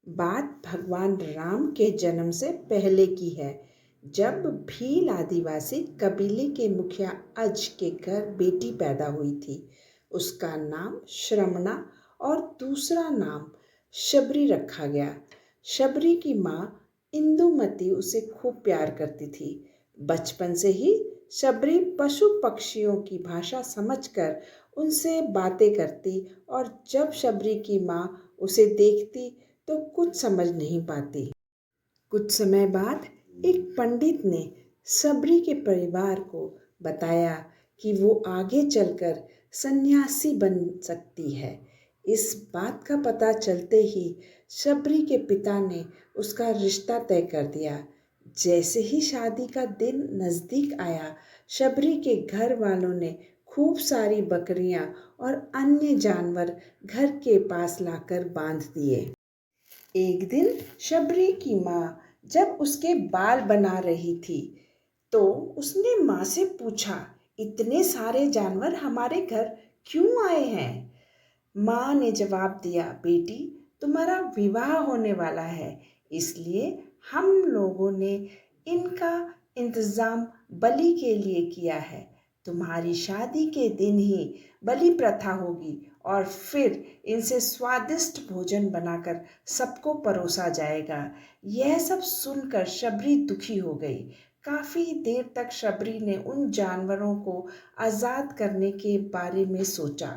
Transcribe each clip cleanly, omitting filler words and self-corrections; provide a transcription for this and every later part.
बात भगवान राम के जन्म से पहले की है, जब भील आदिवासी कबीले के मुखिया अज के घर बेटी पैदा हुई थी। उसका नाम श्रमणा और दूसरा नाम शबरी रखा गया। शबरी की माँ इंदुमती उसे खूब प्यार करती थी। बचपन से ही शबरी पशु पक्षियों की भाषा समझकर उनसे बातें करती और जब शबरी की माँ उसे देखती तो कुछ समझ नहीं पाती। कुछ समय बाद एक पंडित ने शबरी के परिवार को बताया कि वो आगे चलकर सन्यासी बन सकती है। इस बात का पता चलते ही शबरी के पिता ने उसका रिश्ता तय कर दिया। जैसे ही शादी का दिन नज़दीक आया, शबरी के घर वालों ने खूब सारी बकरियां और अन्य जानवर घर के पास लाकर बांध दिए। एक दिन शबरी की माँ जब उसके बाल बना रही थी तो उसने माँ से पूछा, इतने सारे जानवर हमारे घर क्यों आए हैं? माँ ने जवाब दिया, बेटी, तुम्हारा विवाह होने वाला है, इसलिए हम लोगों ने इनका इंतजाम बलि के लिए किया है। तुम्हारी शादी के दिन ही बलि प्रथा होगी और फिर इनसे स्वादिष्ट भोजन बनाकर सबको परोसा जाएगा। यह सब सुनकर शबरी दुखी हो गई। काफी देर तक शबरी ने उन जानवरों को आजाद करने के बारे में सोचा।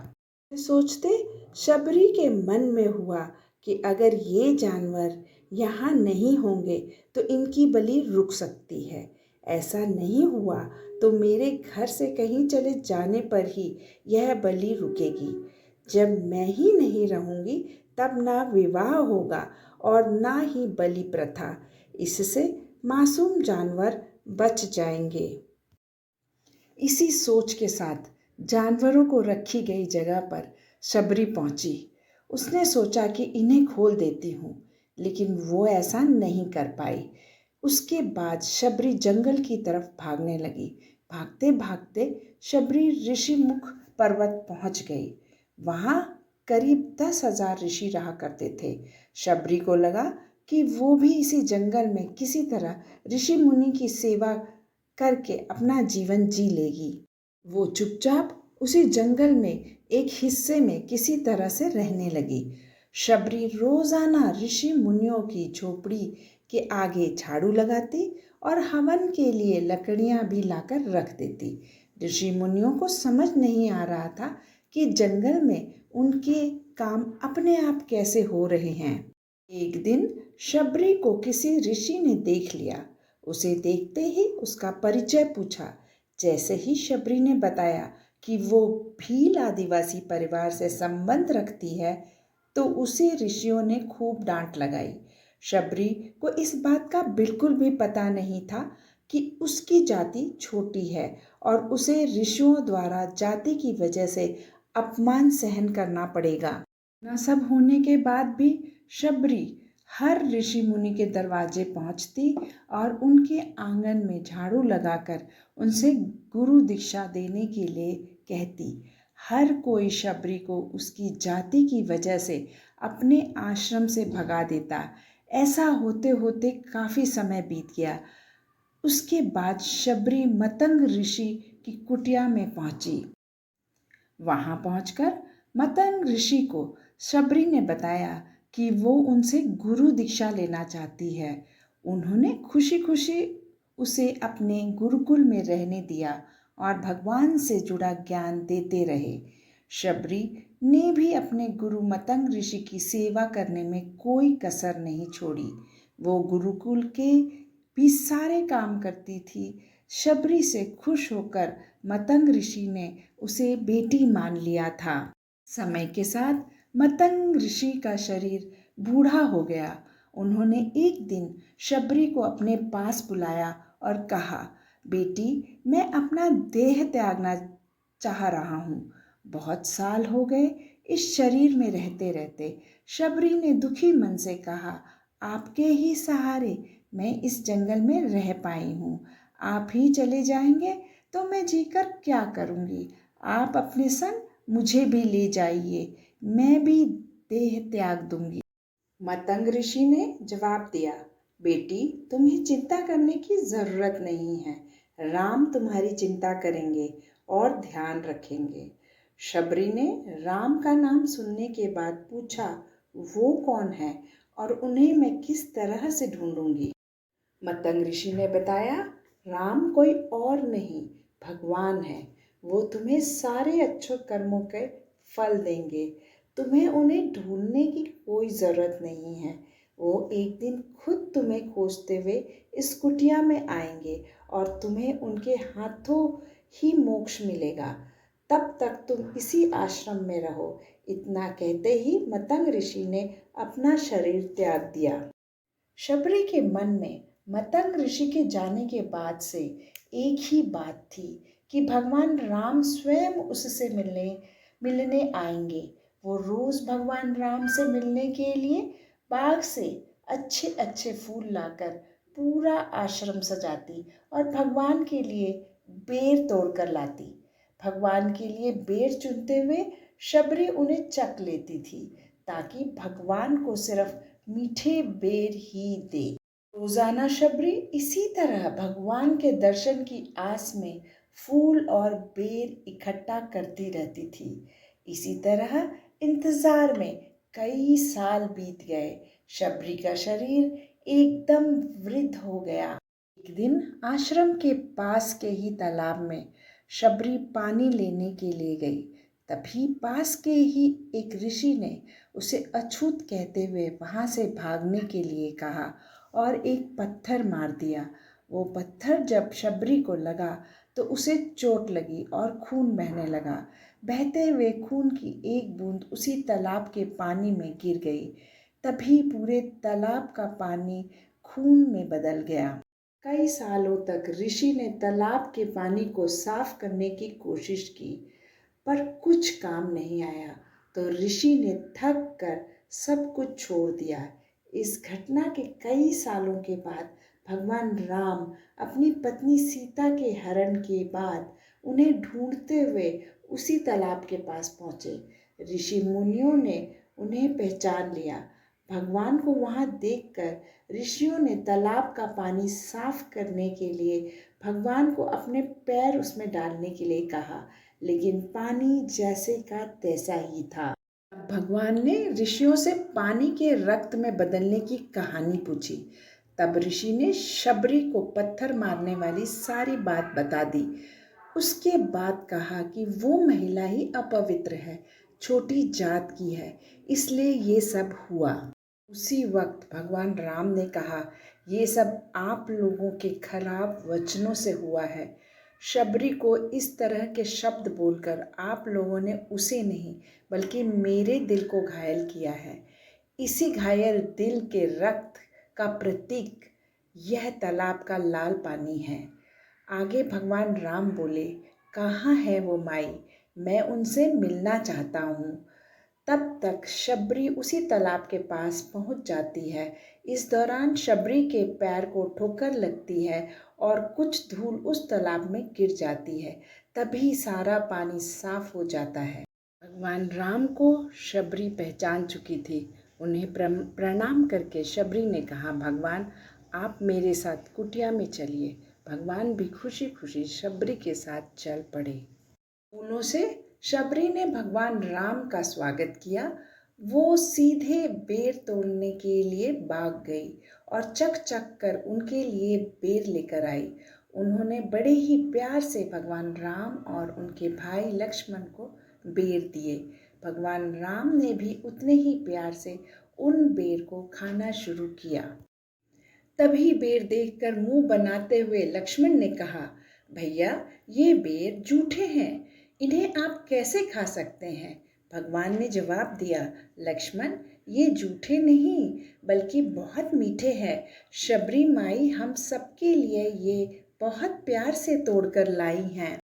सोचते शबरी के मन में हुआ कि अगर ये जानवर यहाँ नहीं होंगे तो इनकी बलि रुक सकती है। ऐसा नहीं हुआ तो मेरे घर से कहीं चले जाने पर ही यह बलि रुकेगी। जब मैं ही नहीं रहूँगी तब ना विवाह होगा और ना ही बलि प्रथा। इससे मासूम जानवर बच जाएंगे। इसी सोच के साथ जानवरों को रखी गई जगह पर शबरी पहुंची। उसने सोचा कि इन्हें खोल देती हूँ, लेकिन वो ऐसा नहीं कर पाई। उसके बाद शबरी जंगल की तरफ भागने लगी। भागते भागते शबरी ऋषिमुख पर्वत पहुंच गई। वहाँ करीब 10,000 ऋषि रहा करते थे। शबरी को लगा कि वो भी इसी जंगल में किसी तरह ऋषि मुनि की सेवा करके अपना जीवन जी लेगी। वो चुपचाप उसी जंगल में एक हिस्से में किसी तरह से रहने लगी। शबरी रोजाना ऋषि मुनियों की झोपड़ी के आगे झाड़ू लगाती और हवन के लिए लकड़ियां भी लाकर रख देती। ऋषि मुनियों को समझ नहीं आ रहा था कि जंगल में उनके काम अपने आप कैसे हो रहे हैं। एक दिन शबरी को किसी ऋषि ने देख लिया। उसे देखते ही उसका परिचय पूछा। जैसे ही शबरी ने बताया कि वो भील आदिवासी परिवार से संबंध रखती है तो उसे ऋषियों ने खूब डांट लगाई। शबरी को इस बात का बिल्कुल भी पता नहीं था कि उसकी जाति छोटी है और उसे ऋषियों द्वारा जाति की वजह से अपमान सहन करना पड़ेगा। इतना सब होने के बाद भी शबरी हर ऋषि मुनि के दरवाजे पहुंचती और उनके आंगन में झाड़ू लगाकर उनसे गुरु दीक्षा देने के लिए कहती। हर कोई शबरी को उसकी जाति की वजह से अपने आश्रम से भगा देता। ऐसा होते होते काफ़ी समय बीत गया। उसके बाद शबरी मतंग ऋषि की कुटिया में पहुंची। वहां पहुंचकर मतंग ऋषि को शबरी ने बताया कि वो उनसे गुरु दीक्षा लेना चाहती है। उन्होंने खुशी खुशी उसे अपने गुरुकुल में रहने दिया और भगवान से जुड़ा ज्ञान देते रहे। शबरी ने भी अपने गुरु मतंग ऋषि की सेवा करने में कोई कसर नहीं छोड़ी। वो गुरुकुल के भी सारे काम करती थी। शबरी से खुश होकर मतंग ऋषि ने उसे बेटी मान लिया था। समय के साथ मतंग ऋषि का शरीर बूढ़ा हो गया। उन्होंने एक दिन शबरी को अपने पास बुलाया और कहा, बेटी, मैं अपना देह त्यागना चाह रहा हूँ। बहुत साल हो गए इस शरीर में रहते रहते। शबरी ने दुखी मन से कहा, आपके ही सहारे मैं इस जंगल में रह पाई हूँ। आप ही चले जाएंगे तो मैं जीकर क्या करूँगी? आप अपने संग मुझे भी ले जाइए, मैं भी देह त्याग दूंगी। मतंग ऋषि ने जवाब दिया, बेटी, तुम्हें चिंता करने की जरूरत नहीं है। राम तुम्हारी चिंता करेंगे और ध्यान रखेंगे। शबरी ने राम का नाम सुनने के बाद पूछा, वो कौन है और उन्हें मैं किस तरह से ढूंढूंगी? मतंग ऋषि ने बताया, राम कोई और नहीं, भगवान है। वो तुम्हें सारे अच्छे कर्मों के फल देंगे। तुम्हें उन्हें ढूंढने की कोई ज़रूरत नहीं है। वो एक दिन खुद तुम्हें खोजते हुए इस कुटिया में आएंगे और तुम्हें उनके हाथों ही मोक्ष मिलेगा। तब तक तुम इसी आश्रम में रहो। इतना कहते ही मतंग ऋषि ने अपना शरीर त्याग दिया। शबरी के मन में मतंग ऋषि के जाने के बाद से एक ही बात थी कि भगवान राम स्वयं उससे मिलने आएंगे। वो रोज भगवान राम से मिलने के लिए बाग से अच्छे अच्छे फूल लाकर पूरा आश्रम सजाती और भगवान के लिए बेर तोड़कर लाती। भगवान के लिए बेर चुनते हुए शबरी उन्हें चख लेती थी ताकि भगवान को सिर्फ मीठे बेर ही दे। रोजाना शबरी इसी तरह भगवान के दर्शन की आस में फूल और बेर इकट्ठा करती रहती थी। इसी तरह इंतजार में कई साल बीत गए। शबरी का शरीर एकदम वृद्ध हो गया। एक दिन आश्रम के पास के ही तालाब में शबरी पानी लेने के लिए गई। तभी पास के ही एक ऋषि ने उसे अछूत कहते हुए वहां से भागने के लिए कहा और एक पत्थर मार दिया। वो पत्थर जब शबरी को लगा तो उसे चोट लगी और खून बहने लगा। बहते हुए खून की एक बूंद उसी तालाब के पानी में गिर गई। तभी पूरे तालाब का पानी खून में बदल गया। कई सालों तक ऋषि ने तालाब के पानी को साफ करने की कोशिश की, पर कुछ काम नहीं आया। तो ऋषि ने थक कर सब कुछ छोड़ दिया। इस घटना के कई सालों के बाद भगवान राम अपनी पत्नी सीता के हरण के बाद उन्हें ढूंढते हुए उसी तालाब के पास पहुँचे। ऋषि मुनियों ने उन्हें पहचान लिया। भगवान को वहाँ देखकर ऋषियों ने तालाब का पानी साफ करने के लिए भगवान को अपने पैर उसमें डालने के लिए कहा, लेकिन पानी जैसे का तैसा ही था। भगवान ने ऋषियों से पानी के रक्त में बदलने की कहानी पूछी। तब ऋषि ने शबरी को पत्थर मारने वाली सारी बात बता दी। उसके बाद कहा कि वो महिला ही अपवित्र है, छोटी जात की है, इसलिए ये सब हुआ। उसी वक्त भगवान राम ने कहा, ये सब आप लोगों के खराब वचनों से हुआ है। शबरी को इस तरह के शब्द बोलकर आप लोगों ने उसे नहीं बल्कि मेरे दिल को घायल किया है। इसी घायल दिल के रक्त का प्रतीक यह तालाब का लाल पानी है। आगे भगवान राम बोले, कहाँ है वो माई, मैं उनसे मिलना चाहता हूँ। तब तक शबरी उसी तालाब के पास पहुँच जाती है। इस दौरान शबरी के पैर को ठोकर लगती है और कुछ धूल उस तालाब में गिर जाती है। तभी सारा पानी साफ हो जाता है। भगवान राम को शबरी पहचान चुकी थी। उन्हें प्रणाम करके शबरी ने कहा, भगवान आप मेरे साथ कुटिया में चलिए। भगवान भी खुशी खुशी शबरी के साथ चल पड़े। फूलों से शबरी ने भगवान राम का स्वागत किया। वो सीधे बेर तोड़ने के लिए बाग गई और चक चक कर उनके लिए बेर लेकर आई। उन्होंने बड़े ही प्यार से भगवान राम और उनके भाई लक्ष्मण को बेर दिए। भगवान राम ने भी उतने ही प्यार से उन बेर को खाना शुरू किया। तभी बेर देखकर मुंह बनाते हुए लक्ष्मण ने कहा, भैया ये बेर जूठे हैं, इन्हें आप कैसे खा सकते हैं? भगवान ने जवाब दिया, लक्ष्मण ये जूठे नहीं बल्कि बहुत मीठे हैं। शबरी माई हम सबके लिए ये बहुत प्यार से तोड़कर लाई हैं।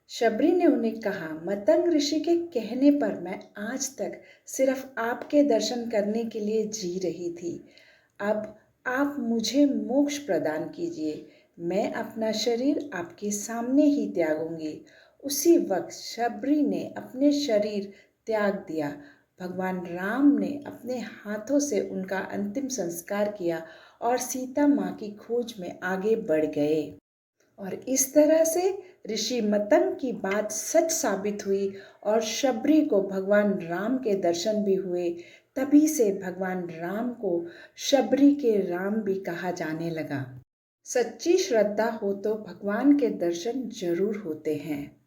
शबरी ने उन्हें कहा, मतंग ऋषि के कहने पर मैं आज तक सिर्फ आपके दर्शन करने के लिए जी रही थी। अब आप मुझे मोक्ष प्रदान कीजिए। मैं अपना शरीर आपके सामने ही त्यागूंगी। उसी वक्त शबरी ने अपने शरीर त्याग दिया। भगवान राम ने अपने हाथों से उनका अंतिम संस्कार किया और सीता माँ की खोज में आगे बढ़ गए। और इस तरह से ऋषि मतंग की बात सच साबित हुई और शबरी को भगवान राम के दर्शन भी हुए। तभी से भगवान राम को शबरी के राम भी कहा जाने लगा। सच्ची श्रद्धा हो तो भगवान के दर्शन जरूर होते हैं।